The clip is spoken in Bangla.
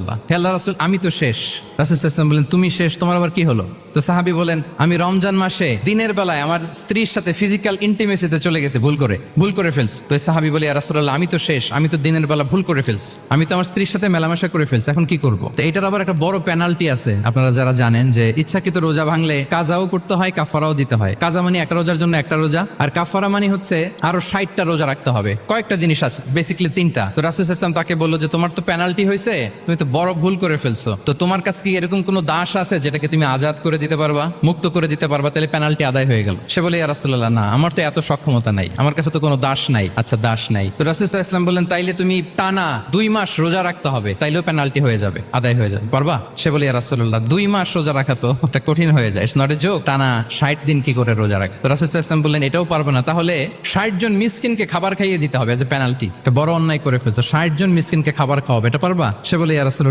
রাসূলুল্লাহ। হে আল্লাহ রাসূল, আমি তো শেষ। রাসূল সাল্লাল্লাহু আলাইহি ওয়াসাল্লাম বলেন, তুমি শেষ, তোমার আবার কি হলো? তো সাহাবী বলেন, আমি রমজান মাসে দিনের বেলায় আমার স্ত্রীর সাথে ফিজিক্যাল ইন্টিমেসিতে চলে গেছে, ভুল করে ফেলছি। তো সাহাবী বলে, ইয়া রাসূলুল্লাহ, আমি তো শেষ, আমি তো দিনের বেলা ভুল করে ফেলছি, আমি তো আমার স্ত্রীর সাথে মেলামেশা করে ফেলছি, এখন কি করব? তো এটার আবার একটা বড় পেনাল্টি আছে। আপনারা যারা জানেন যে ইচ্ছাকৃত রোজা ভাঙলে কাজাও করতে হয়, কাফারাও দিতে হয়। কাজা মানে একটা রোজার জন্য একটা রোজা, আর কাফারা মানে হচ্ছে আরো 60টা রোজা রাখতে হবে। কয়েকটা জিনিস আছে, বেসিক্যালি 3টা। তো রাসূল সাল্লাল্লাহু আলাইহি ওয়াসাল্লাম তাকে বললো যে তোমার তো পেনাল্টি হয়েছে, তুমি তো বড় ভুল করে ফেলছো, তো তোমার কাছে কি এরকম কোনো দাস আছে যেটাকে তুমি আজাদ করে দিতে পারবা, মুক্ত করে দিতে পারবা, তাহলে পেনাল্টি আদায় হয়ে গেল। সে বলে, ইয়া রাসূলুল্লাহ, না, আমার তো এত সক্ষমতা নাই, আমার কাছে তো কোনো দাস নাই। আচ্ছা, দাস নাই। তো রাসূল সাল্লাল্লাহু আলাইহি ওয়াসাল্লাম বললেন, তাইলে তুমি টানা 2 মাস রোজা রাখতে হবে, তাইলেও পেনাল্টি হয়ে যাবে, আদায় হয়ে যাবে, পারবা? সে বলে, ইয়া রাসূলুল্লাহ, 2 মাস রোজা রাখা তো একটা কঠিন হয়ে যায়, ইটস নট এ জোক, টানা 60 দিন কি করে রোজা রাখে? তো রাসূল সাল্লাল্লাহু আলাইহি ওয়াসাল্লাম বললেন, এটাও পারবে না, তাহলে 60 জন মিসকিনকে খাবার খাইয়ে দিতে হবে এজ এ পেনাল্টি। এটা বড় অন্যায় করে ফেলছো, 60 জন মিসকিনকে খাবার খাওয়াবে, এটা পারবা? সে বলে, ইয়া রাসূলুল্লাহ,